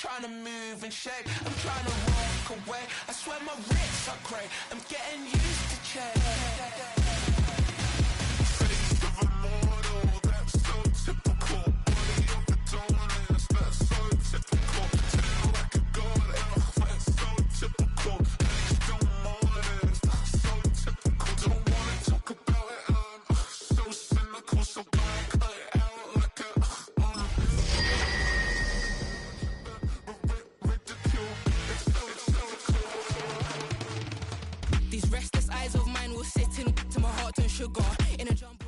trying to move and shake. I'm trying to walk away. I swear my wrists are great. I'm getting used to change. Face of a mortal, that's so typical. Body of the dominance, that's so typical. Tail like a god, that's so typical. Legs don't mortars, that's so typical. Don't wanna talk about it, I'm so cynical. So black, cut it out like a These restless eyes of mine will sit in to my heart and sugar in a jumble.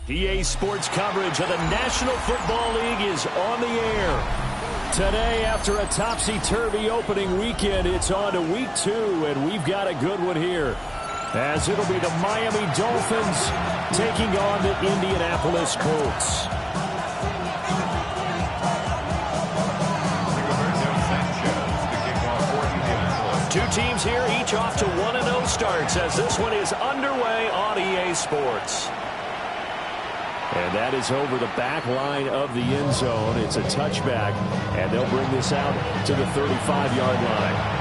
EA Sports coverage of the National Football League is on the air. Today, after a topsy-turvy opening weekend, it's on to week 2, and we've got a good one here. As it'll be the Miami Dolphins taking on the Indianapolis Colts. Two teams here, each off to 1-0 starts as this one is underway on EA Sports. And that is over the back line of the end zone. It's a touchback, and they'll bring this out to the 35-yard line.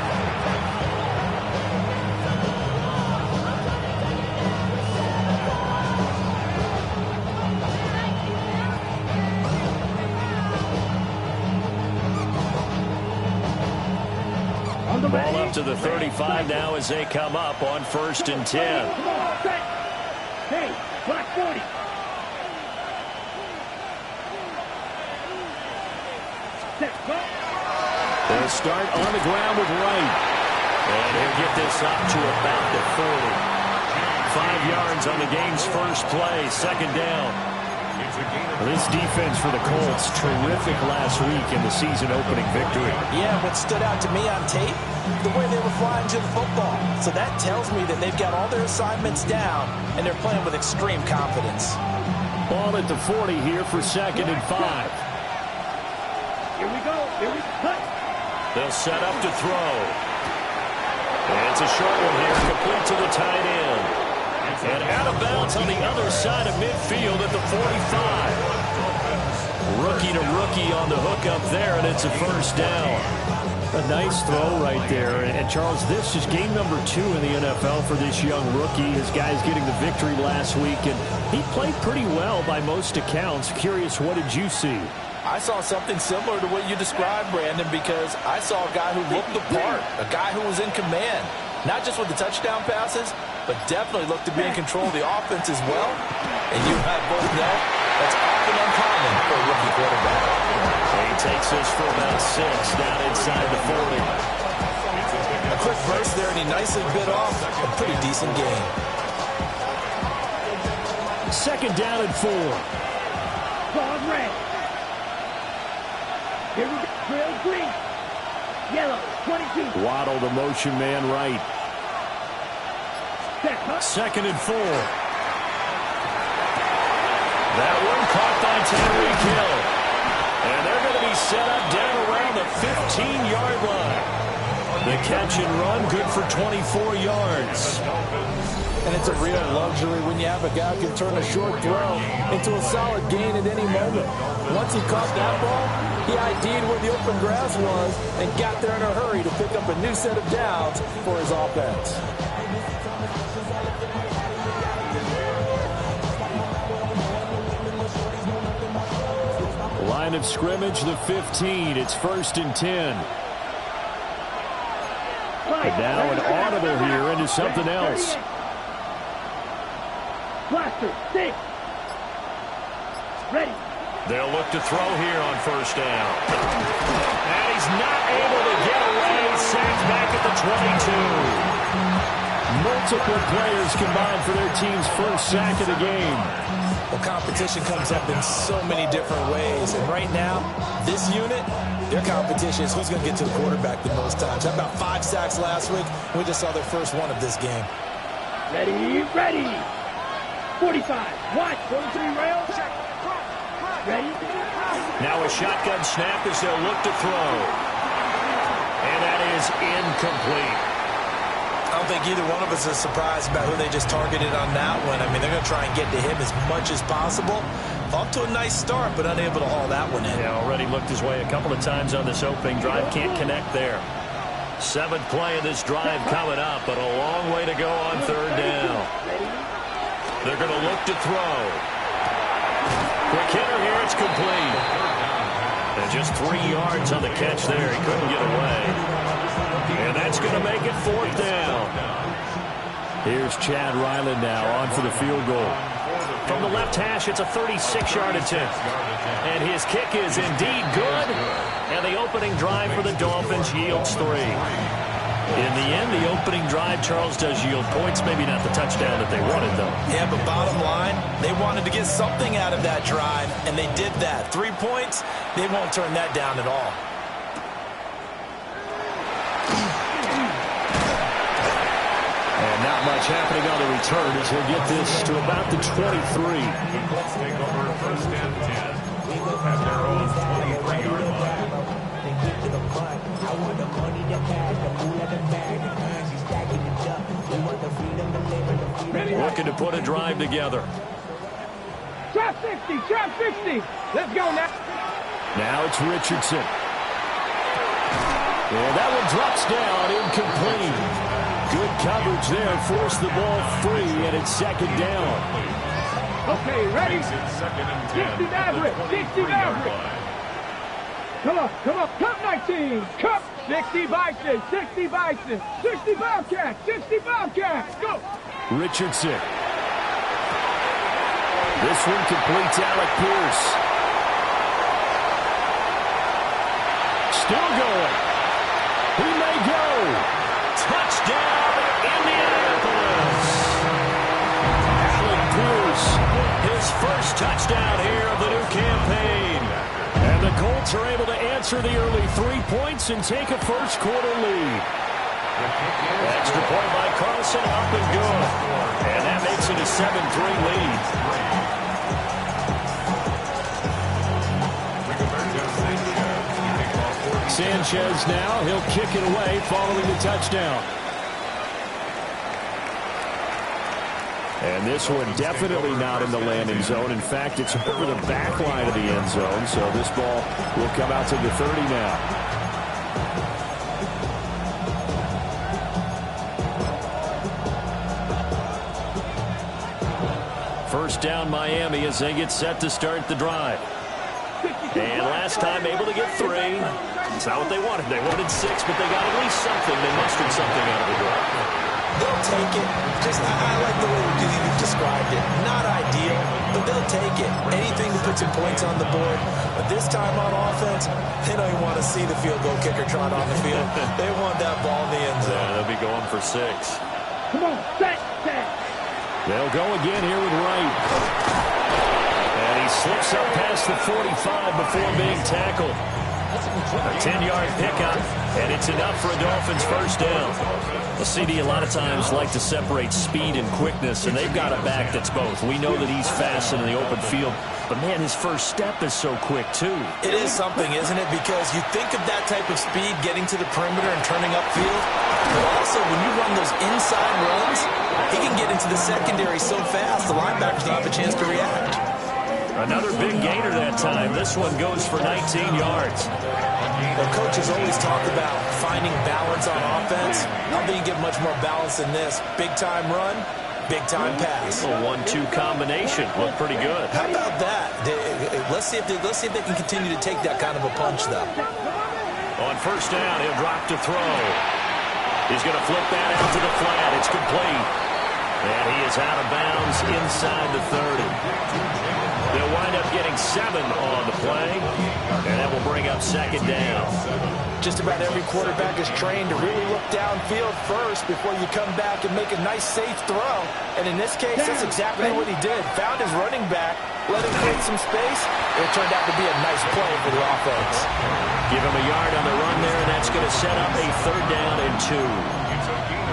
Ball up to the 35 now as they come up on 1st and 10. Hey, black 40. They'll start on the ground with Wright. And he'll get this up to about the 40. 5 yards on the game's first play, 2nd down. This defense for the Colts, terrific last week in the season-opening victory. Yeah, what stood out to me on tape, the way they were flying to the football. So that tells me that they've got all their assignments down, and they're playing with extreme confidence. Ball at the 40 here for 2nd and 5. Here we go. Here we go. They'll set up to throw. And it's a short one here, complete to the tight end. And out of bounds on the other side of midfield at the 45. Rookie to rookie on the hook up there, and it's a 1st down. A nice throw right there. And Charles, this is game number 2 in the NFL for this young rookie. His guy's getting the victory last week, and he played pretty well by most accounts. Curious, what did you see? I saw something similar to what you described, Brandon, because I saw a guy who looked the part, a guy who was in command, not just with the touchdown passes, but definitely looked to be in control of the offense as well. And you and I both know that's often uncommon for a rookie quarterback. He takes this for about 6 down inside the 40. A quick burst there, and he nicely bit off a pretty decent gain. 2nd down and 4. Ball red. Here we go. Trail green. Yellow. 22. Waddle the motion man right. 2nd and 4. That one caught by Tyreek Hill. And they're going to be set up down around the 15-yard line. The catch and run, good for 24 yards. And it's a real luxury when you have a guy who can turn a short throw into a solid gain at any moment. Once he caught that ball, he ID'd where the open grass was and got there in a hurry to pick up a new set of downs for his offense. Line of scrimmage, the 15. It's 1st and 10. But now an audible here into something else. Blaster, 6. Ready. They'll look to throw here on 1st down. And he's not able to get away. Sacked back at the 22. Multiple players combined for their team's first sack of the game. Well, competition comes up in so many different ways. And right now, this unit, their competition is who's going to get to the quarterback the most times. Had about 5 sacks last week. We just saw their first one of this game. Ready, ready. 45. Watch. 43 rails. Ready. Now a shotgun snap as they'll look to throw. And that is incomplete. I don't think either one of us is surprised about who they just targeted on that one. I mean, they're going to try and get to him as much as possible. Off to a nice start, but unable to haul that one in. Yeah, already looked his way a couple of times on this opening drive. Can't connect there. 7th play of this drive coming up, but a long way to go on 3rd down. They're going to look to throw. Quick hitter here, it's complete. And just 3 yards on the catch there. He couldn't get away. And that's going to make it 4th down. Here's Chad Ryland now on for the field goal. From the left hash, it's a 36-yard attempt. And his kick is indeed good. And the opening drive for the Dolphins yields 3. In the end, the opening drive, Charles, does yield points. Maybe not the touchdown that they wanted, though. Yeah, but bottom line, they wanted to get something out of that drive, and they did that. 3 points, they won't turn that down at all. And not much happening on the return as he'll get this to about the 23. Colts take over 1st and 10 at their own 23-yard line. Looking to put a drive together. Trap 60, trap 60. Let's go now. Now it's Richardson. And that one drops down, incomplete. Good coverage there, forced the ball free, and it's 2nd down. Okay, ready? 60 Maverick, 60 Maverick. Come on, Cup 19, Cup 60 Bison, 60 Bison, 60 Bobcats, 60 Bobcats, go! Richardson. This one completes Alec Pierce. Still going. He may go. Touchdown, Indianapolis. Alec Pierce, his first touchdown here of the new campaign. And the Colts are able to answer the early 3 points and take a first quarter lead. Extra point by Carlson, up and good. And that makes it a 7-3 lead. Sanchez now, he'll kick it away following the touchdown. And this one definitely not in the landing zone. In fact, it's over the back line of the end zone, so this ball will come out to the 30 now. First down Miami as they get set to start the drive. And last time able to get 3. It's not what they wanted. They wanted 6, but they got at least something. They mustered something out of the drive. They'll take it. I like the way you described it. Not ideal, but they'll take it. Anything to put some points on the board. But this time on offense, they don't even want to see the field goal kicker trot on the field. They want that ball in the end zone. Yeah, they'll be going for 6. Come on, set. They'll go again here with Wright. And he slips up past the 45 before being tackled. A 10-yard pickup, and it's enough for a Dolphins first down. The CD a lot of times like to separate speed and quickness, and they've got a back that's both. We know that he's fast in the open field, but, man, his first step is so quick, too. It is something, isn't it? Because you think of that type of speed getting to the perimeter and turning upfield, but also when you run those inside runs, he can get into the secondary so fast, the linebackers don't have a chance to react. Another big gainer that time. This one goes for 19 yards. Well, coaches always talk about finding balance on offense. I don't think you get much more balance than this. Big-time run, big-time pass. A 1-2 combination. Looked pretty good. How about that? Let's see if they can continue to take that kind of a punch, though. On first down, he'll drop to throw. He's going to flip that out to the flat. It's complete. And he is out of bounds inside the 30. They'll wind up getting 7 on the play, and that will bring up 2nd down. Just about every quarterback is trained to really look downfield first before you come back and make a nice, safe throw. And in this case, that's exactly what he did. Found his running back, let him create some space, and it turned out to be a nice play for the offense. Give him a yard on the run there, and that's going to set up a 3rd down and 2.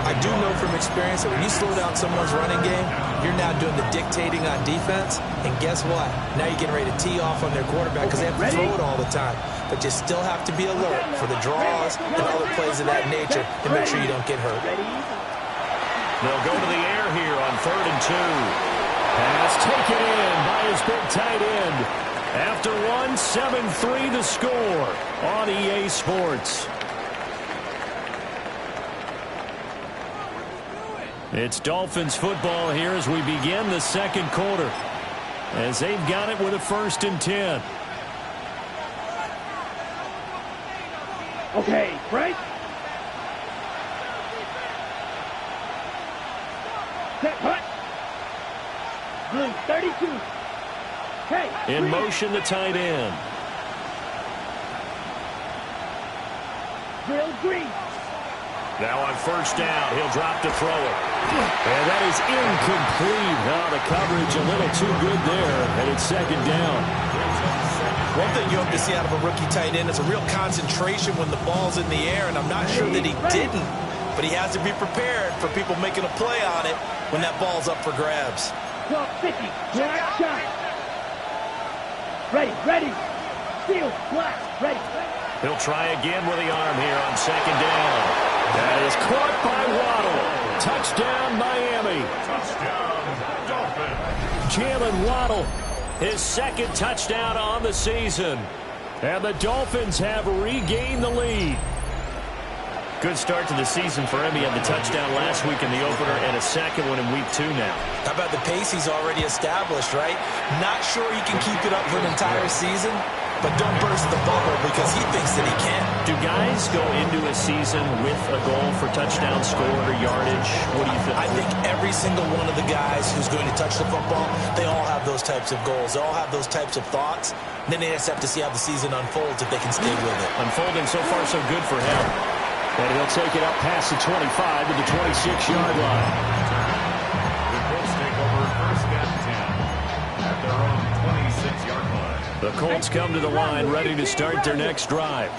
I do know from experience that when you slow down someone's running game, you're now doing the dictating on defense. And guess what? Now you're getting ready to tee off on their quarterback because they have to throw it all the time. But you still have to be alert for the draws and other plays of that nature and make sure you don't get hurt. They'll go to the air here on 3rd and 2. Pass taken in by his big tight end. After 7-3 the score on EA Sports. It's Dolphins football here as we begin the second quarter, as they've got it with a 1st and 10. Okay, Frank. Set, hut. Blue, 32. Hey. In motion, the tight end. Drill green. Now on 1st down, he'll drop to throw it. And that is incomplete. Now the coverage a little too good there, and it's 2nd down. One thing you hope to see out of a rookie tight end is a real concentration when the ball's in the air, and I'm not sure that he didn't, but he has to be prepared for people making a play on it when that ball's up for grabs. 12-50. Shot. Ready. Steal. Black. Ready. He'll try again with the arm here on 2nd down. That is caught by Waddle. Touchdown, Miami. Touchdown, Dolphins. Jalen Waddle, his 2nd touchdown on the season. And the Dolphins have regained the lead. Good start to the season for him. He had the touchdown last week in the opener and a 2nd one in week 2 now. How about the pace he's already established, right? Not sure he can keep it up for an entire season, but don't burst the bubble because he thinks that he can. Do guys go into a season with a goal for touchdown scored or yardage? What do you think? I think every single one of the guys who's going to touch the football, they all have those types of goals. They all have those types of thoughts. Then they just have to see how the season unfolds if they can stay with it. Unfolding so far so good for him. And he'll take it up past the 25 to the 26-yard line. The Colts take over 1st and 10 at their own 26-yard line. The Colts come to the line ready to start their next drive.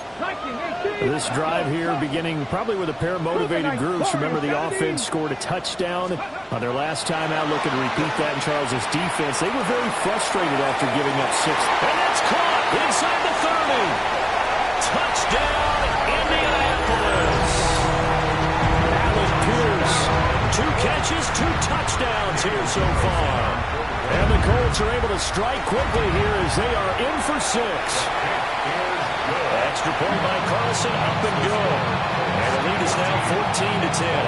This drive here beginning probably with a pair of motivated groups. Remember, the offense scored a touchdown on their last time out, looking to repeat that in Charles's defense. They were very frustrated after giving up 6. And that's caught inside the 30. Touchdown, Indianapolis. Allen Pierce, 2 catches, 2 touchdowns here so far. And the Colts are able to strike quickly here as they are in for 6. Extra point by Carlson, up and good. And the lead is now 14-10.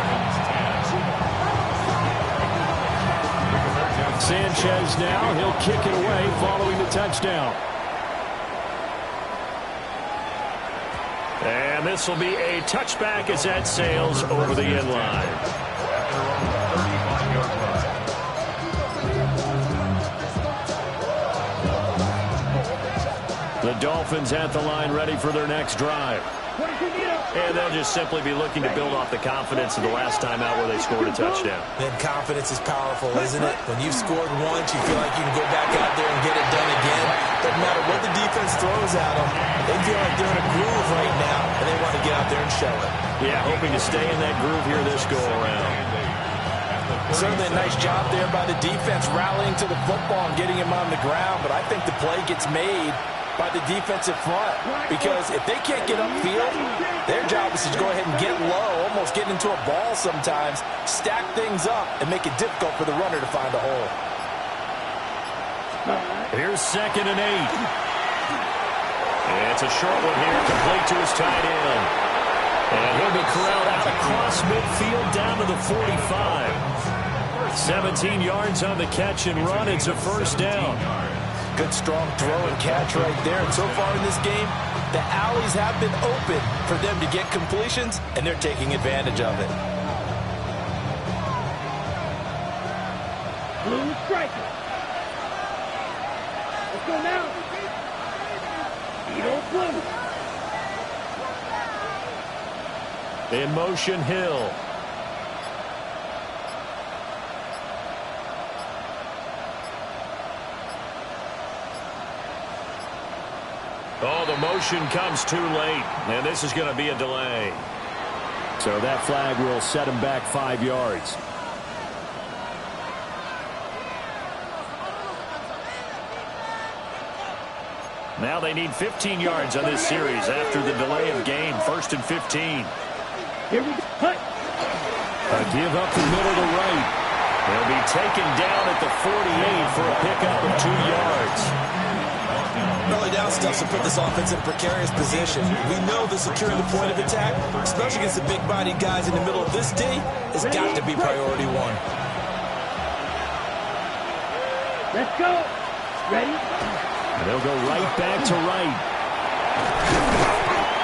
Sanchez now, he'll kick it away following the touchdown. And this will be a touchback as that sails over the end line. At their own 35-yard line. The Dolphins at the line ready for their next drive. And they'll just simply be looking to build off the confidence of the last time out where they scored a touchdown. Then confidence is powerful, isn't it? When you've scored once, you feel like you can go back out there and get it done again. Doesn't matter what the defense throws at them. They feel like they're in a groove right now, and they want to get out there and show it. Yeah, hoping to stay in that groove here this go-around. Certainly a nice job there by the defense rallying to the football and getting him on the ground, but I think the play gets made by the defensive front, because if they can't get upfield, their job is to go ahead and get low, almost get into a ball sometimes, stack things up, and make it difficult for the runner to find a hole. Here's 2nd and 8. And it's a short one here, complete to his tight end. And he'll be corralled out across midfield down to the 45. 17 yards on the catch and run. It's a 1st down. Good strong throw and catch right there. And so far in this game, the alleys have been open for them to get completions, and they're taking advantage of it. Blue striker. Let's go now. Eagle blue. In motion, Hill. Oh, the motion comes too late, and this is going to be a delay. So that flag will set him back 5 yards. Now they need 15 yards on this series after the delay of game. 1st and 15. Here we go. Hut. A give up the middle to right. They'll be taken down at the 48 for a pickup of 2 yards. Early down stuff to put this offense in a precarious position. We know that securing the point of attack, especially against the big-bodied guys in the middle of this D, has got to be priority one. Let's go. Ready? They'll go right back to right.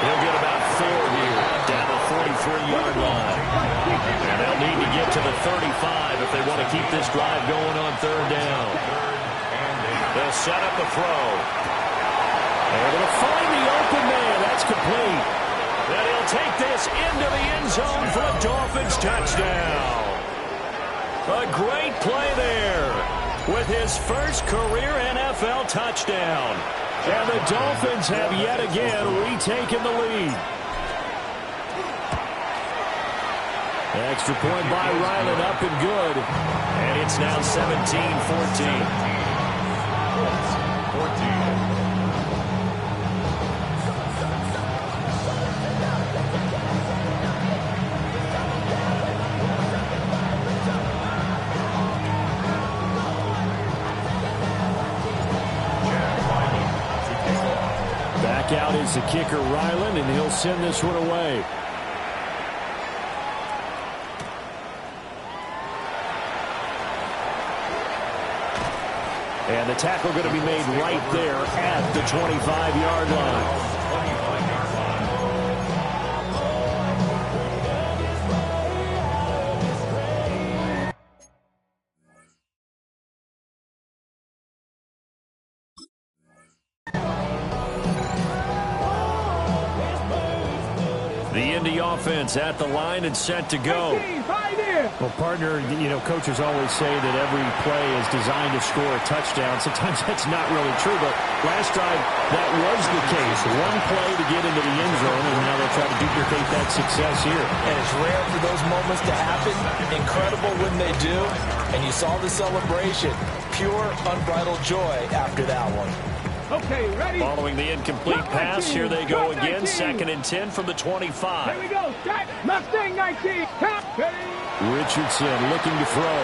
He'll get about 4 here, down the 43-yard line. And they'll need to get to the 35 if they want to keep this drive going on 3rd down. They'll set up a throw. Able to find the open man. That's complete. Then he'll take this into the end zone for a Dolphins touchdown. A great play there with his first career NFL touchdown. And the Dolphins have yet again retaken the lead. Extra point by Ryland, up and good. And it's now 17-14. Back out is the kicker, Ryland, and he'll send this one away. And the tackle going to be made right there at the 25-yard line. The Indy offense at the line and set to go. Well, partner, you know, coaches always say that every play is designed to score a touchdown. Sometimes that's not really true, but last drive, that was the case. One play to get into the end zone, and now they'll try to duplicate that success here. And it's rare for those moments to happen. Incredible when they do. And you saw the celebration. Pure, unbridled joy after that one. Okay, ready? Following the incomplete pass, here they go again. 2nd and 10 from the 25. Here we go. Start. Mustang 19. Count. Ready? Richardson looking to throw.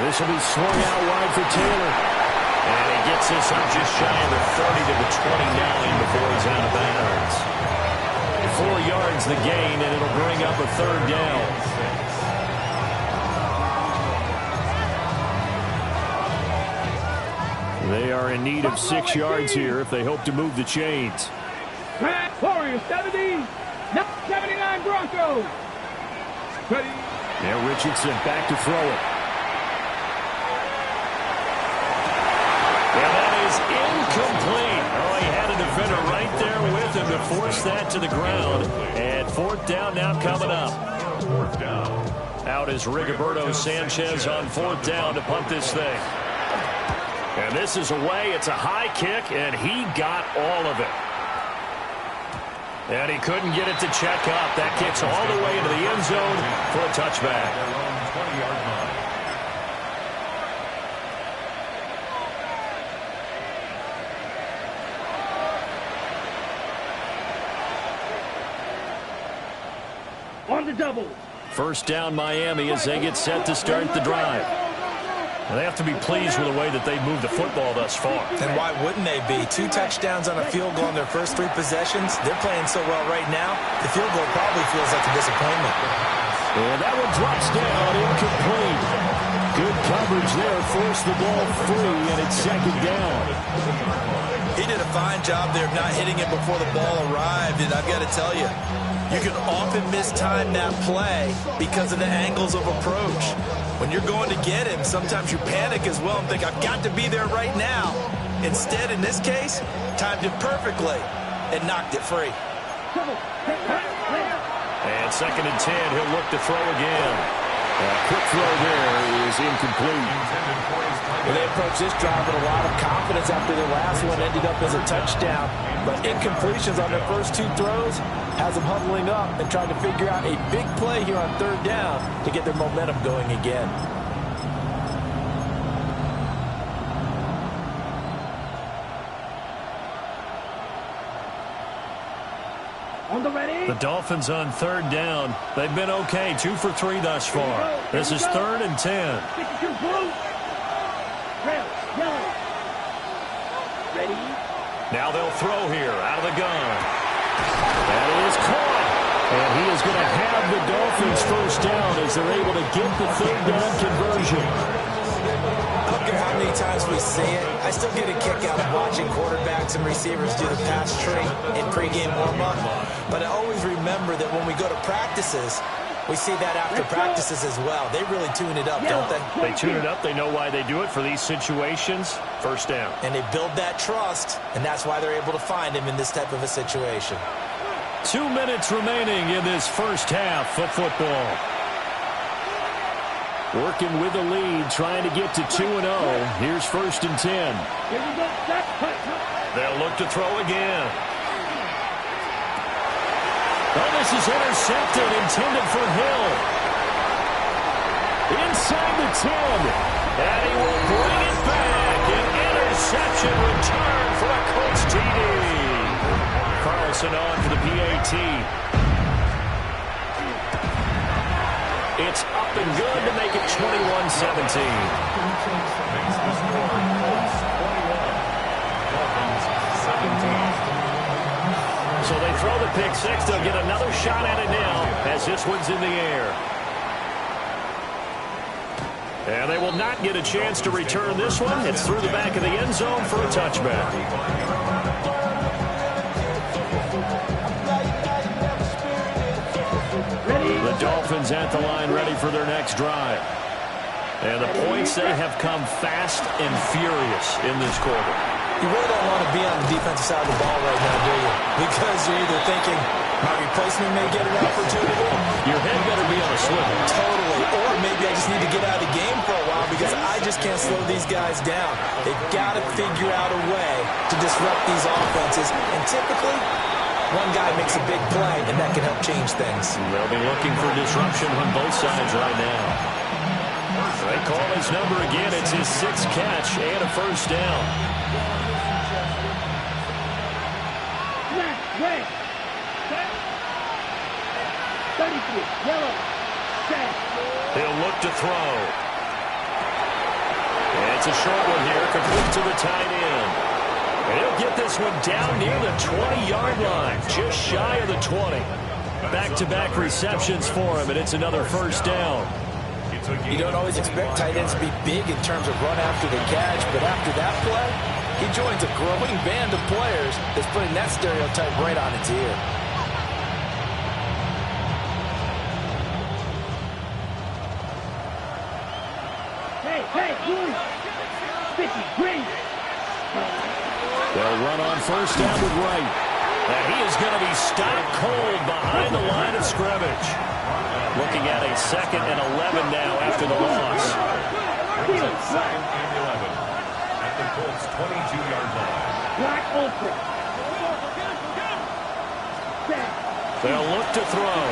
This will be swung out wide for Taylor. And he gets this up just shy of the 30 to the 29 before he's out of bounds. 4 yards the gain, and it'll bring up a 3rd down. They are in need of 6 yards here if they hope to move the chains. Warriors 70, 79 Broncos. Ready? Now Richardson back to throw it. And that is incomplete. Oh, he had a defender right there with him to force that to the ground. And 4th down now coming up. 4th down. Out is Rigoberto Sanchez on 4th down to punt this thing. And this is away. It's a high kick, and he got all of it. And he couldn't get it to check up. That kicks all the way into the end zone for a touchback. On the double. 1st down Miami as they get set to start the drive. And they have to be pleased with the way that they've moved the football thus far. And why wouldn't they be? 2 touchdowns on a field goal in their first 3 possessions. They're playing so well right now, the field goal probably feels like a disappointment. And that one drops down, incomplete. Good coverage there, forced the ball free, and it's 2nd down. He did a fine job there of not hitting it before the ball arrived, and I've got to tell you, you can often mistime that play because of the angles of approach. When you're going to get him, sometimes you panic as well and think, I've got to be there right now. Instead, in this case, timed it perfectly and knocked it free. And 2nd and 10, he'll look to throw again. A quick throw there is incomplete. Well, they approached this drive with a lot of confidence after their last one ended up as a touchdown. But incompletions on their first 2 throws has them huddling up and trying to figure out a big play here on 3rd down to get their momentum going again. On the ready. The Dolphins on third down. They've been okay, 2 for 3 thus far. This is 3rd and 10. 52 blue. Red, yellow. Ready. Now they'll throw here out of the gun. That is caught. And he is going to have the Dolphins first down as they're able to get the third down conversion. I don't care how many times we see it, I still get a kick out of watching quarterbacks and receivers do the pass tree in pregame warm-up. But I always remember that when we go to practices, we see that after practices as well. They really tune it up, don't they? They tune it up. They know why they do it for these situations. First down. And they build that trust, and that's why they're able to find him in this type of a situation. 2 minutes remaining in this first half of football. Working with the lead, trying to get to 2-0. Here's 1st and 10. Here we go. They'll look to throw again. Oh, this is intercepted, intended for Hill. Inside the 10. And he will bring it back. An interception return for a Colts TD. Carlson on for the PAT. It's up and good to make it 21-17. So they throw the pick six. They'll get another shot at it now as this one's in the air. And they will not get a chance to return this one. It's through the back of the end zone for a touchback. The Dolphins at the line ready for their next drive. And the points, they have come fast and furious in this quarter. You really don't want to be on the defensive side of the ball right now, do you? Because you're either thinking, my replacement may get an opportunity. Your head better be on a swivel. Totally. Or maybe I just need to get out of the game for a while because I just can't slow these guys down. They've got to figure out a way to disrupt these offenses. And typically, one guy makes a big play, and that can help change things. They'll be looking for disruption on both sides right now. They call his number again. It's his 6th catch and a first down. Red. Set. 33. Yellow. Set. He'll look to throw. And it's a short one here, complete to the tight end. And he'll get this one down near the 20-yard line, just shy of the 20. Back-to-back receptions for him, and it's another first down. You don't always expect tight ends to be big in terms of run after the catch, but after that play, he joins a growing band of players that's putting that stereotype right on its ear. Hey, blue. 50, green. They'll run on first down with Wright. And he is going to be stopped cold behind the line of scrimmage. Looking at a 2nd and 11 now after the loss. Second and 11 at the Colts 22-yard line. Black open. Set. They'll look to throw.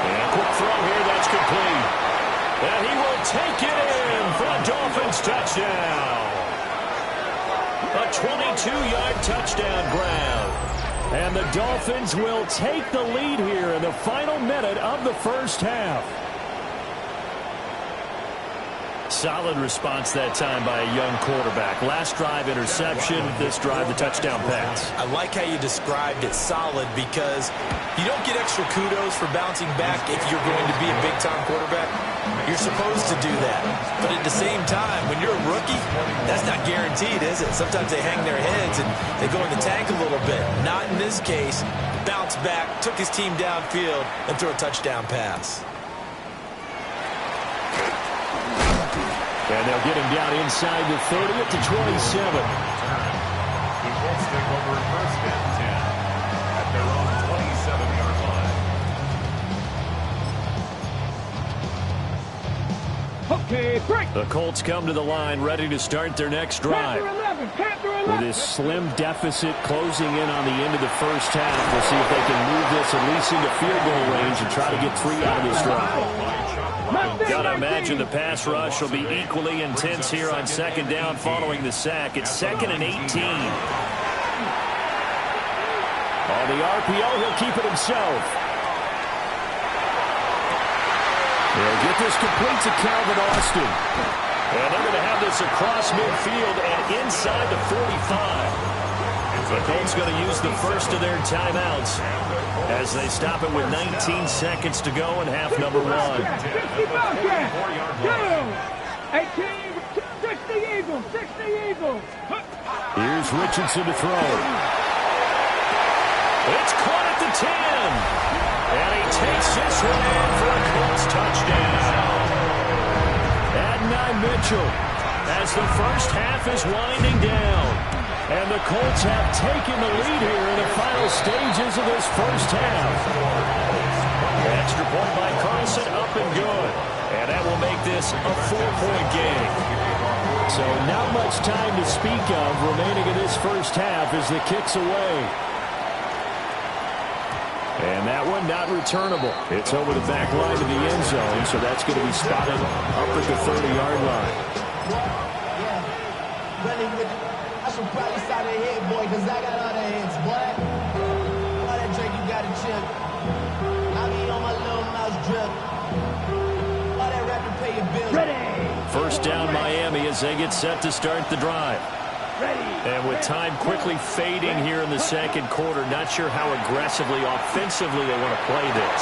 And a quick throw here, that's complete. And he will take it in for a Dolphins touchdown. A 22-yard touchdown grab. And the Dolphins will take the lead here in the final minute of the first half. Solid response that time by a young quarterback. Last drive, interception. This drive, the touchdown pass. I like how you described it, solid, because you don't get extra kudos for bouncing back if you're going to be a big-time quarterback. You're supposed to do that. But at the same time, when you're a rookie, that's not guaranteed, is it? Sometimes they hang their heads and they go in the tank a little bit. Not in this case. Bounced back, took his team downfield, and threw a touchdown pass. And they'll get him down inside the 30 at the 27. The Colts take over 1st and 10 at their own 27-yard line. Okay, break. The Colts come to the line ready to start their next drive. Panther 11. With this slim deficit closing in on the end of the first half, we'll see if they can move this at least into field goal range and try to get 3 out of this drive. Gotta imagine the pass rush will be equally intense here on 2nd down following the sack. It's 2nd and 18. On the RPO, he'll keep it himself. They'll get this complete to Calvin Austin. And they're going to have this across midfield and inside the 45. The Colts going to use the first of their timeouts as they stop it with 19 seconds to go in half number 1. 60 Eagles, 60 Eagles. Here's Richardson to throw. It's caught at the 10. And he takes this one in for a Colts touchdown. Adonai Mitchell as the first half is winding down. And the Colts have taken the lead here in the final stages of this first half. Extra point by Carlson, up and good. And that will make this a 4-point game. So not much time to speak of remaining in this first half as the kick's away. And that one not returnable. It's over the back line to the end zone, so that's going to be spotted up at the 30-yard line. I should probably start a head, boy, because I got other heads, boy. All that drink you got to chip. I be on my little mouse drip. All that rap to pay your bills. Ready. First down Miami as they get set to start the drive. Ready. And with time quickly fading here in the second quarter, not sure how aggressively, offensively they want to play this.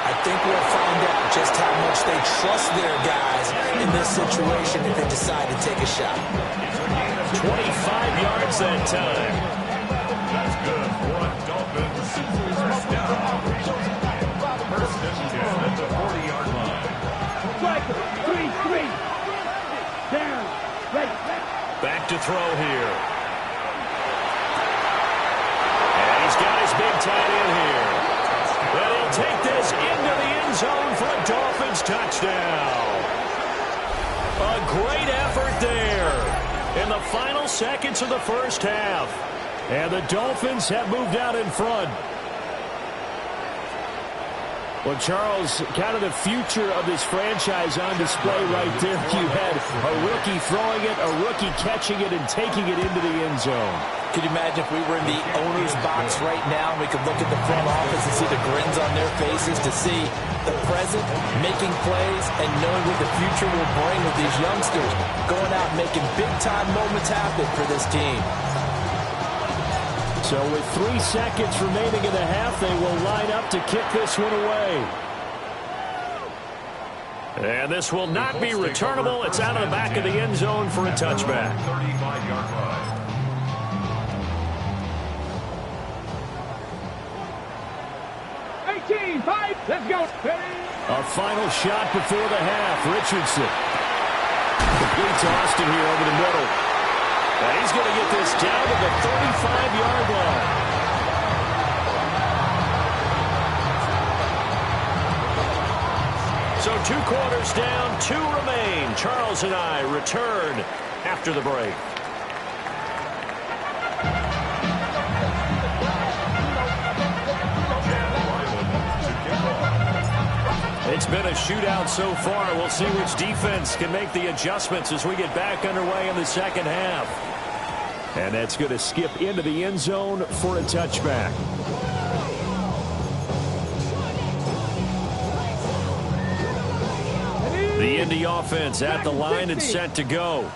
I think we'll find out just how much they trust their guys in this situation if they decide to take a shot. 25 yards that time. That's good for a Dolphins first down. First and 10 at the 40-yard line. Strike. 3-3. Down. Ready. Back to throw here. And he's got his big tight end here. And he'll take this into the end zone for a Dolphins touchdown. A great effort there in the final seconds of the first half. And the Dolphins have moved out in front. Well, Charles, kind of the future of this franchise on display right there. You had a rookie throwing it, a rookie catching it, and taking it into the end zone. Could you imagine if we were in the owner's box right now and we could look at the front office and see the grins on their faces, to see the present, making plays, and knowing what the future will bring with these youngsters going out and making big-time moments happen for this team. So with 3 seconds remaining in the half, they will line up to kick this one away. And this will not be returnable. It's out of the back of the end zone for a touchback. 35-yard line. Let's go. A final shot before the half. Richardson completes Austin here over the middle. And he's going to get this down to the 35-yard line. So 2 quarters down, 2 remain. Charles and I return after the break. It's been a shootout so far. We'll see which defense can make the adjustments as we get back underway in the second half. And that's going to skip into the end zone for a touchback. The Indy offense at the line and set to go.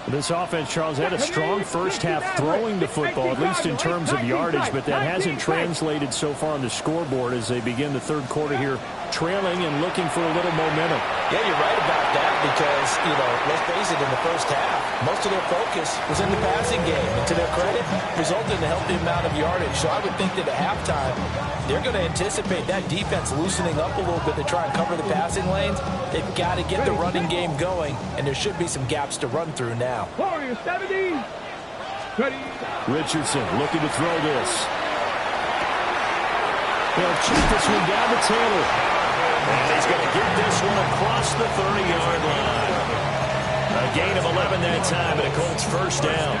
This offense, Charles, had a strong first half throwing the football, at least in terms of yardage, but that hasn't translated so far on the scoreboard as they begin the third quarter here, trailing and looking for a little momentum. Yeah, you're right about that because, let's face it, in the first half, most of their focus was in the passing game. And to their credit, resulted in a healthy amount of yardage. So I would think that at halftime, they're going to anticipate that defense loosening up a little bit to try and cover the passing lanes. They've got to get the running game going, and there should be some gaps to run through now. Warriors 70. Ready. Richardson looking to throw this. They'll cheat this one down to Taylor. And he's going to get this one across the 30-yard line. A gain of 11 that time, and a Colts first down.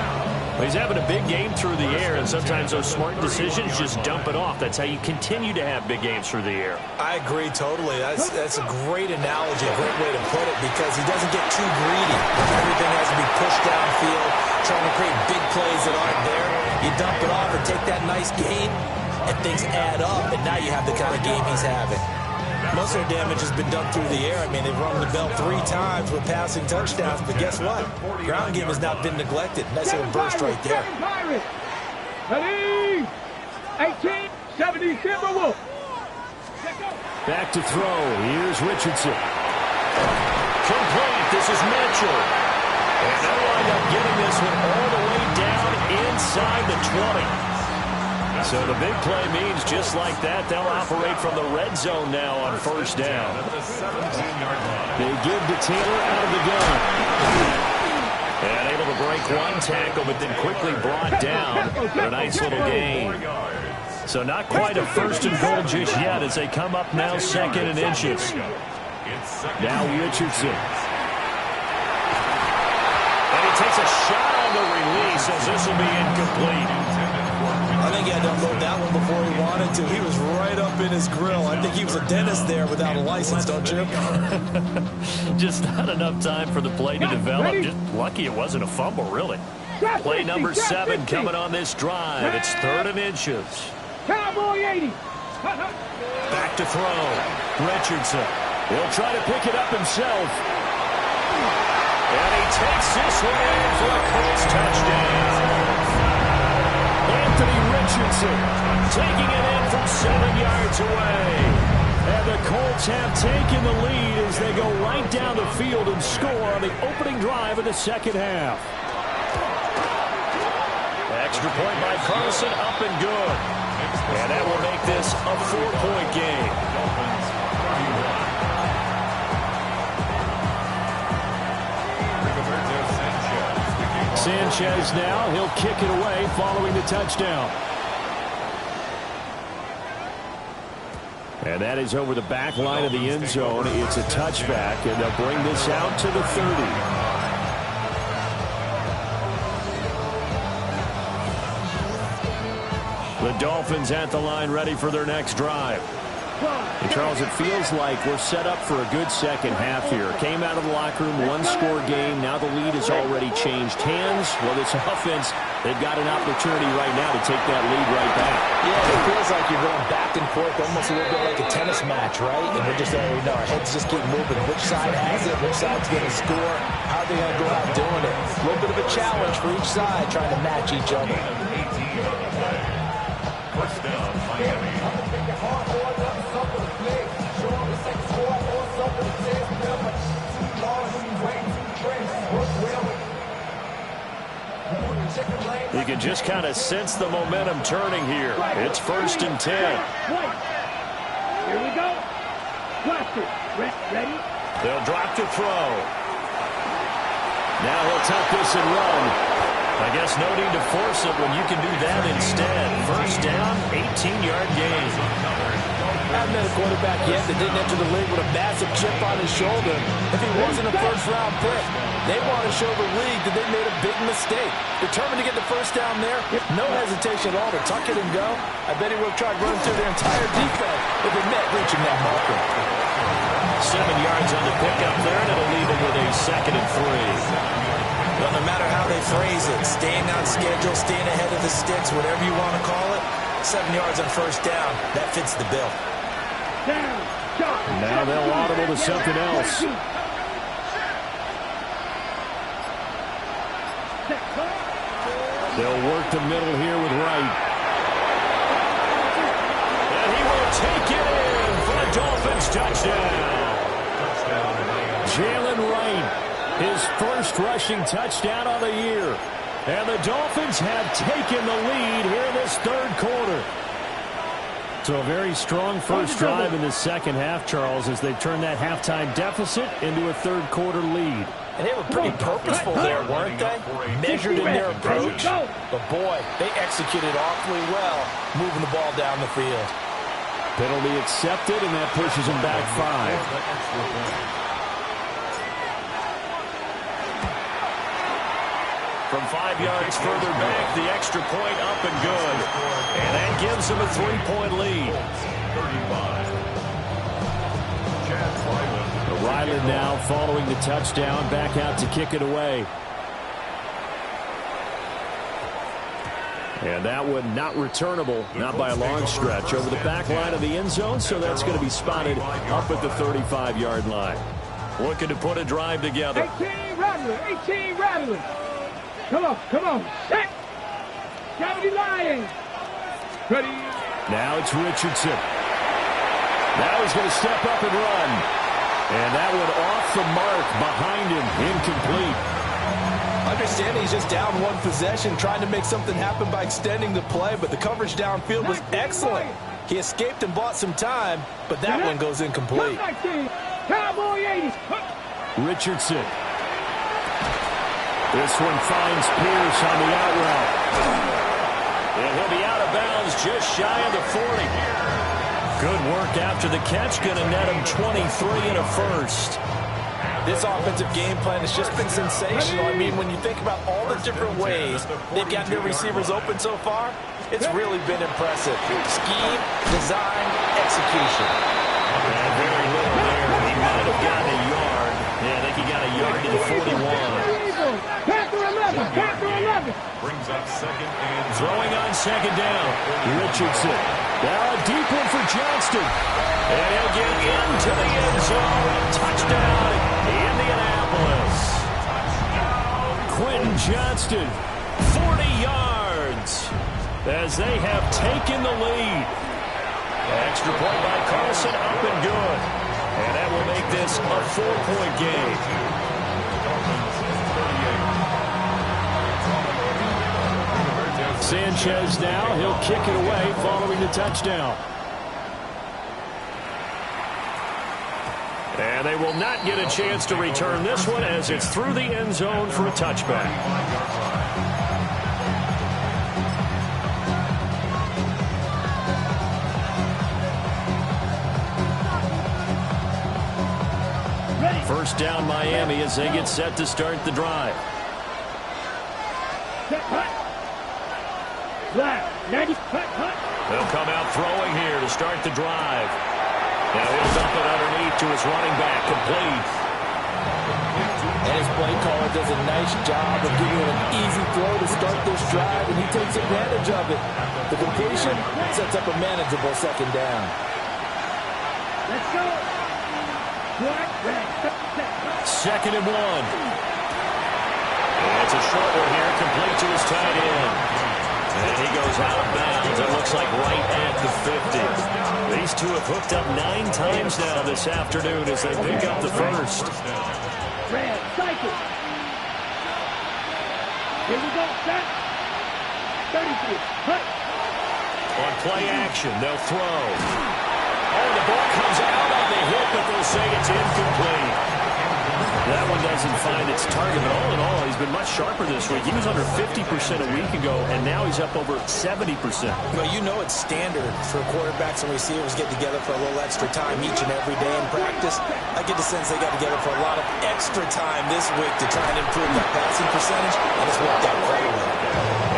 He's having a big game through the air, and sometimes those smart decisions just dump it off. That's how you continue to have big games through the air. I agree totally. That's a great analogy, a great way to put it, because he doesn't get too greedy. Everything has to be pushed downfield, trying to create big plays that aren't there. You dump it off and take that nice gain, and things add up, and now you have the kind of game he's having. Most of their damage has been done through the air. I mean, they've rung the bell 3 times with passing touchdowns, but guess what? Ground game has not been neglected. Nice little burst right there. Ready? 18, 70, Timberwolves. Back to throw. Here's Richardson. Complete. This is Mitchell. And they'll wind up getting this one all the way down inside the 20. So the big play means just like that, they'll operate from the red zone now on first down. They give to Taylor out of the gun. And able to break one tackle, but then quickly brought down for a nice little gain. So not quite a first and goal just yet as they come up now 2nd and inches. Now Richardson. And he takes a shot on the release as this will be incomplete. I think he had to unload that one before he wanted to. He was right up in his grill. I think he was a dentist there without a license, don't you? Just not enough time for the play to develop. Just lucky it wasn't a fumble, really. Play number 7 coming on this drive. It's 3rd and inches. Cowboy 80. Back to throw. Richardson. He'll try to pick it up himself. And he takes this one in for a Colts touchdown. Anthony Richardson taking it in from 7 yards away. And the Colts have taken the lead as they go right down the field and score on the opening drive of the second half. Extra point by Carson, up and good. And that will make this a 4-point game. Sanchez now, he'll kick it away following the touchdown. And that is over the back line of the end zone. It's a touchback, and they'll bring this out to the 30. The Dolphins at the line ready for their next drive. And Charles, it feels like we're set up for a good second half here. Came out of the locker room, 1-score game. Now the lead has already changed hands. Well, this offense, they've got an opportunity right now to take that lead right back. Yeah, it feels like you're going back and forth, almost a little bit like a tennis match, right? And we're just, our heads just keep moving. Which side has it? Which side's going to score? How are they going to go out doing it? A little bit of a challenge for each side, trying to match each other. First down, Miami. You can just kind of sense the momentum turning here. It's 1st and 10. Here we go. Blaster. Ready? They'll drop to throw. Now he'll tuck this and run. I guess no need to force it when you can do that instead. First down, 18-yard gain. Haven't met a quarterback yet that didn't enter the league with a massive chip on his shoulder. If he wasn't a first-round pick, they want to show the league that they made a big mistake. Determined to get the first down there, no hesitation at all to tuck it and go. I bet he would have tried running through their entire defense if it meant reaching that marker. 7 yards on the pickup there, and it'll leave him with a 2nd and 3. Well, no matter how they phrase it, staying on schedule, staying ahead of the sticks, whatever you want to call it, 7 yards on first down, that fits the bill. Now they'll audible to something else. They'll work the middle here with Wright. And he will take it in for a Dolphins touchdown. Jalen Wright. His first rushing touchdown of the year. And the Dolphins have taken the lead here in this 3rd quarter. So a very strong first drive in the second half, Charles, as they've turned that halftime deficit into a 3rd quarter lead. And they were pretty purposeful there, weren't they? Measured in their approach. But boy, they executed awfully well, moving the ball down the field. Penalty accepted, and that pushes them back 5. From 5 yards further back, the extra point up and good. And that gives them a 3-point lead. Ryland now following the touchdown, back out to kick it away. And that one not returnable, not by a long stretch, over the back line of the end zone, so that's going to be spotted up at the 35-yard line. Looking to put a drive together. 18 Rattler. Come on, set. County Lions. Ready. Now it's Richardson. Now he's going to step up and run. And that one off the mark behind him, incomplete. Understanding he's just down one possession, trying to make something happen by extending the play, but the coverage downfield was excellent. He escaped and bought some time, but that one goes incomplete. Cowboy 80. Richardson. This one finds Pierce on the out route. And he'll be out of bounds just shy of the 40. Good work after the catch, going to net him 23 and a first. This offensive game plan has just been sensational. I mean, when you think about all the different ways they've gotten their receivers open so far, it's really been impressive. Scheme, design, execution. And very little there. He might have gotten a yard. Yeah, I think he got a yard to the 41. Panther 11. Brings up second and Throwing on second down. Richardson. Now a deep one for Johnston. And he'll get into the end zone. Touchdown, Indianapolis. Quentin Johnston, 40 yards as they have taken the lead. Extra point by Carlson, up and good. And that will make this a 4-point game. Sanchez now, he'll kick it away following the touchdown. And they will not get a chance to return this one as it's through the end zone for a touchback. First down Miami as they get set to start the drive. They'll come out throwing here to start the drive. Now he'll dump it underneath to his running back, complete. And his play caller does a nice job of giving him an easy throw to start this drive, and he takes advantage of it. The completion sets up a manageable second down. Let's go. Second and one. And it's a short one here, complete to his tight end. And he goes out of bounds. It looks like right at the 50. These two have hooked up 9 times now this afternoon as they pick up the first. Red, cycle. Here we go, set. 33, cut. On play action, they'll throw. Oh, the ball comes out on the hit, but they'll say it's incomplete. That one doesn't find its target, but all in all, he's been much sharper this week. He was under 50% a week ago, and now he's up over 70%. Well, you know it's standard for quarterbacks and receivers get together for a little extra time each and every day in practice. I get the sense they got together for a lot of extra time this week to try and improve that passing percentage, and it's worked out quite well.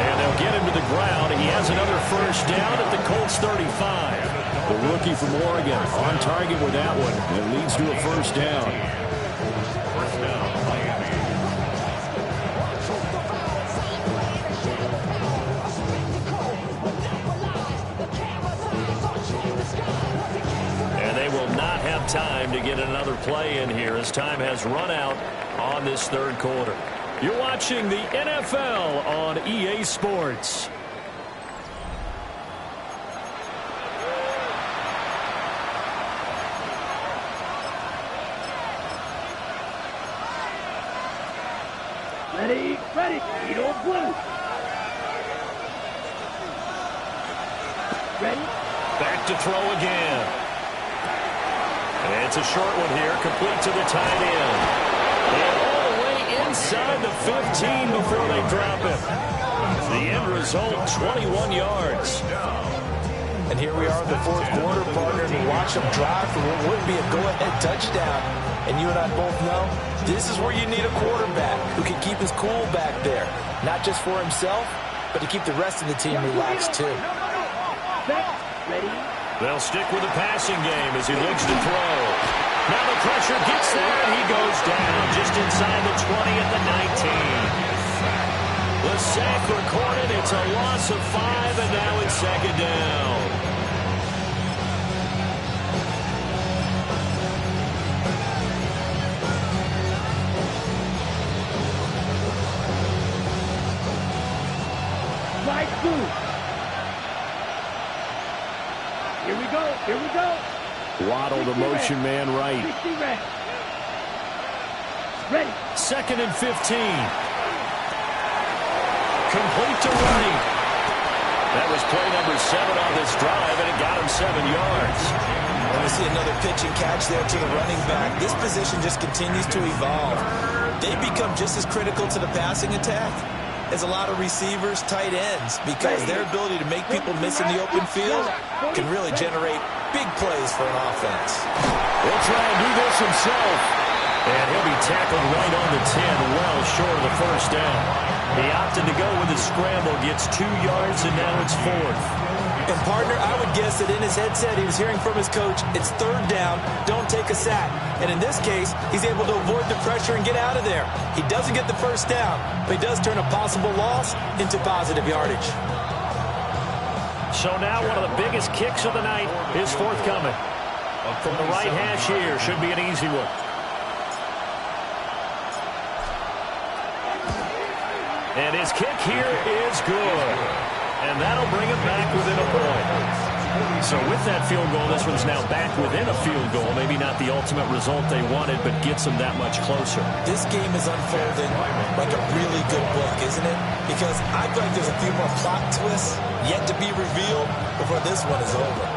And they'll get him to the ground. He has another first down at the Colts 35. The rookie from Oregon on target with that one. It leads to a first down. And they will not have time to get another play in here as time has run out on this third quarter. You're watching the NFL on EA Sports. Ready, Edo Blue. Ready? Back to throw again. And it's a short one here, complete to the tight end. And all the way inside the 15 before they drop him. The end result, 21 yards. And here we are in the fourth quarter, partner, to watch them drive for what would be a go-ahead touchdown. And you and I both know this is where you need a quarterback who can keep his cool back there. Not just for himself, but to keep the rest of the team relaxed too. Ready? They'll stick with the passing game as he looks to throw. Now the pressure gets there, and he goes down just inside the 20 at the 19. The sack recorded. It's a loss of 5, and now it's second down. Right through. Here we go. Here we go. Waddle the motion man right. 60 ready. Ready. 2nd and 15. Complete to Wright. That was play number 7 on this drive, and it got him 7 yards. And we see another pitch and catch there to the running back. This position just continues to evolve. They become just as critical to the passing attack as a lot of receivers, tight ends, because their ability to make people miss in the open field can really generate big plays for an offense. He'll try and do this himself. And he'll be tackled right on the 10, well short of the first down. He opted to go with the scramble, gets 2 yards, and now it's 4th. And, partner, I would guess that in his headset he was hearing from his coach, it's 3rd down, don't take a sack. And in this case, he's able to avoid the pressure and get out of there. He doesn't get the first down, but he does turn a possible loss into positive yardage. So now one of the biggest kicks of the night is forthcoming. From the right hash here, should be an easy one. And his kick here is good. And that'll bring him back within a point. So with that field goal, this one's now back within a field goal. Maybe not the ultimate result they wanted, but gets them that much closer. This game is unfolding like a really good book, isn't it? Because I feel like there's a few more plot twists yet to be revealed before this one is over.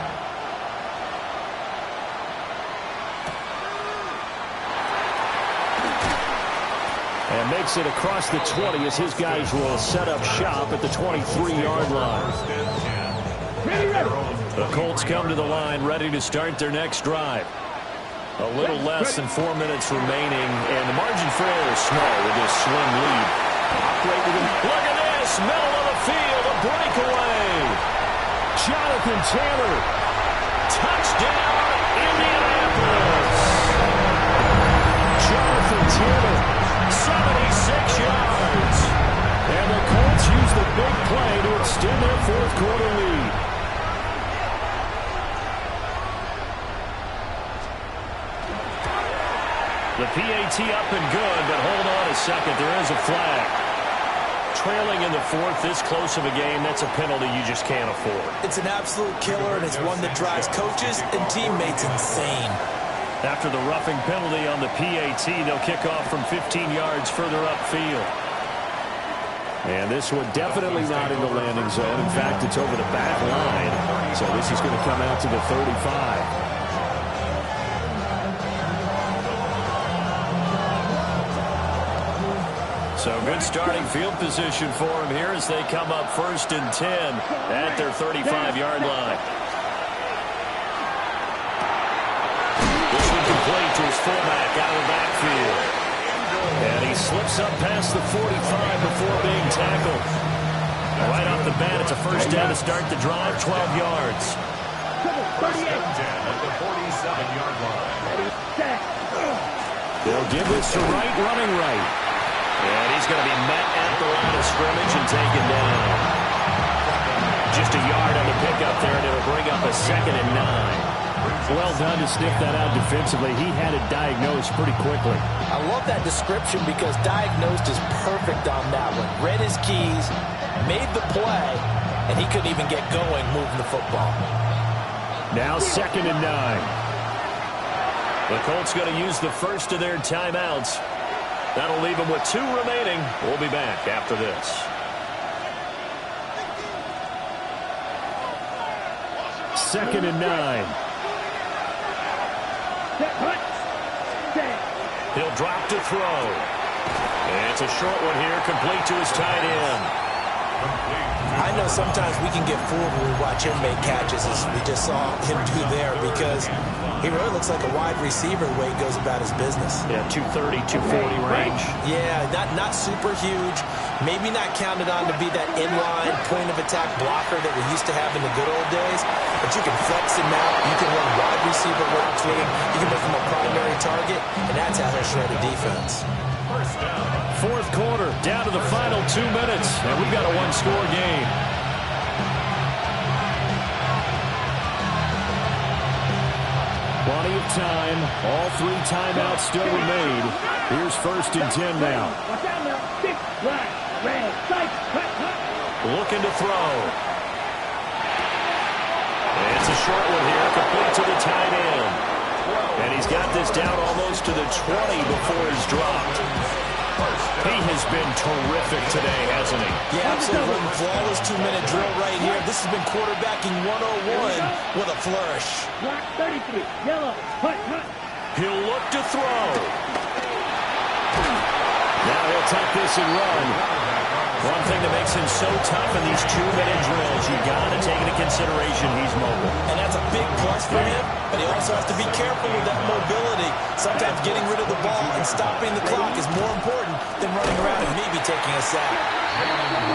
And makes it across the 20 as his guys will set up shop at the 23-yard line. The Colts come to the line ready to start their next drive. A little less than 4 minutes remaining, and the margin for error is small with this slim lead. Operate with him. Look at this, middle of the field, a breakaway. Jonathan Taylor, touchdown, Indianapolis. Jonathan Taylor, 76 yards. And the Colts use the big play to extend their fourth-quarter lead. The PAT up and good, but hold on a second. There is a flag. Trailing in the 4th, this close of a game, that's a penalty you just can't afford. It's an absolute killer, and it's one that drives coaches and teammates insane. After the roughing penalty on the PAT, they'll kick off from 15 yards further upfield. And this one definitely not in the landing zone. In fact, it's over the back line. So this is going to come out to the 35. So good starting field position for him here as they come up 1st and 10 at their 35-yard line. This one complete to his fullback out of the backfield. And he slips up past the 45 before being tackled. Right off the bat, it's a first down to start the drive, 12 yards. At the 47-yard line. They'll give this to Wright, running right. And he's going to be met at the line of scrimmage and taken down. Just a yard on the pickup there, and it'll bring up a 2nd and 9. Well done to sniff that out defensively. He had it diagnosed pretty quickly. I love that description because diagnosed is perfect on that one. Read his keys, made the play, and he couldn't even get going moving the football. Now 2nd and 9. The Colts going to use the first of their timeouts. That'll leave them with 2 remaining. We'll be back after this. Second and 9. He'll drop to throw. And it's a short one here, complete to his tight end. I know sometimes we can get fooled when we watch him make catches, as we just saw him do there, because he really looks like a wide receiver the way he goes about his business. Yeah, 230, 240 range. Yeah, not super huge. Maybe not counted on to be that inline point of attack blocker that we used to have in the good old days. But but you can flex him out. You can run wide receiver routes with him. You can make him a primary target, and that's how he'll shred a defense. Fourth quarter, down to the final 2 minutes, and we've got a one-score game. Plenty of time. All 3 timeouts still remain. Here's 1st and 10 now. Looking to throw. It's a short one here, complete to the tight end. And he's got this down almost to the 20 before he's dropped. He has been terrific today, hasn't he? Yeah, absolutely. Flawless 2-minute drill right here. This has been quarterbacking 101 with a flourish. Block 33, yellow, hut. He'll look to throw. Now he'll tuck this and run. One thing that makes him so tough in these 2-minute drills, you've got to take into consideration he's mobile. And that's a big plus for him, but he also has to be careful with that mobility. Sometimes getting rid of the ball and stopping the clock is more important than running around and maybe taking a sack.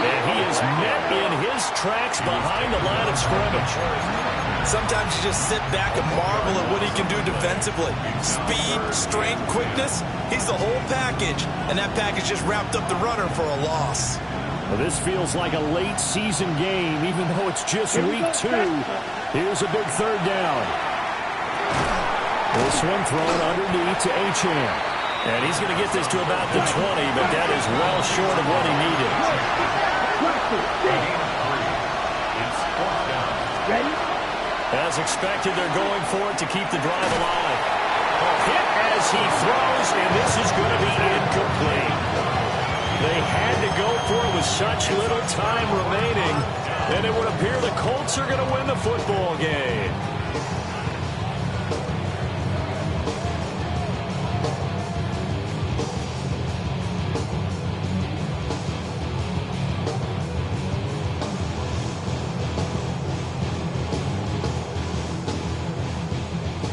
And he is met in his tracks behind the line of scrimmage. Sometimes you just sit back and marvel at what he can do defensively. Speed, strength, quickness, he's the whole package. And that package just wrapped up the runner for a loss. Well, this feels like a late season game, even though it's just week 2. Here's a big 3rd down. This one thrown underneath to Achane. And he's going to get this to about the 20, but that is well short of what he needed. Ready? As expected, they're going for it to keep the drive alive. Hit as he throws, and this is going to be incomplete. They had to go for it with such little time remaining, and it would appear the Colts are going to win the football game.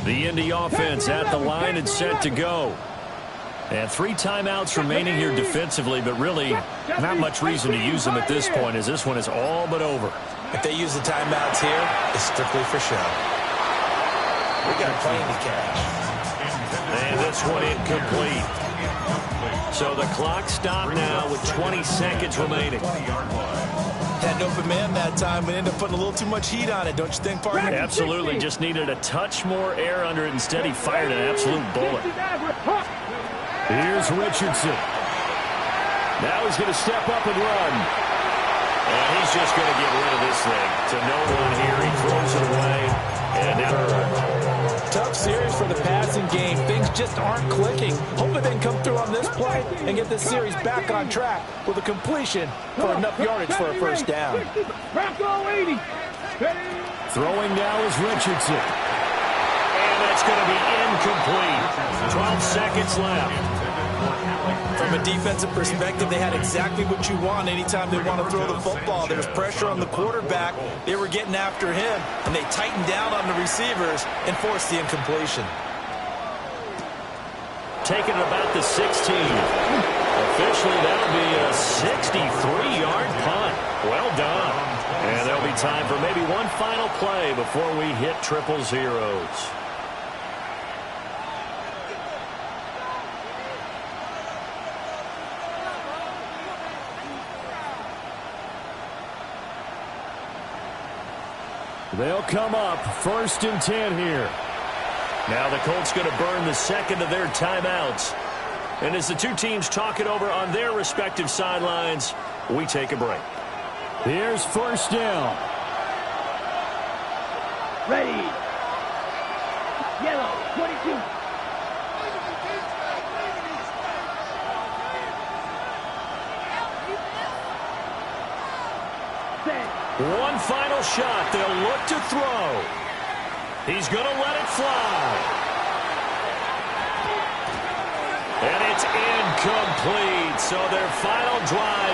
The Indy offense at the line and set to go. And 3 timeouts remaining here defensively, but really not much reason to use them at this point, as this one is all but over. If they use the timeouts here, it's strictly for show. We got a plane to catch. And this one incomplete. So the clock stopped now with 20 seconds remaining. Had an open man that time, but ended up putting a little too much heat on it, don't you think, partner? Absolutely. Just needed a touch more air under it. Instead, he fired an absolute bullet. Here's Richardson. Now he's going to step up and run. And he's just going to get rid of this thing to no one here. He throws it away. And now Tough series for the passing game. Things just aren't clicking. Hopefully they can come through on this play and get this series back on track with a completion for enough yardage for a 1st down. throwing now is Richardson. And that's going to be incomplete. 12 seconds left. From a defensive perspective, they had exactly what you want anytime they want to throw the football. There's pressure on the quarterback. They were getting after him, and they tightened down on the receivers and forced the incompletion. Taking it about the 16. Officially, that'll be a 63-yard punt. Well done. And there'll be time for maybe one final play before we hit triple zeros. They'll come up 1st and 10 here. Now the Colts going to burn the second of their timeouts. And as the two teams talk it over on their respective sidelines, we take a break. Here's 1st down. Ready. Yellow, 22. One final shot. They'll look to throw. He's going to let it fly. And it's incomplete. So their final drive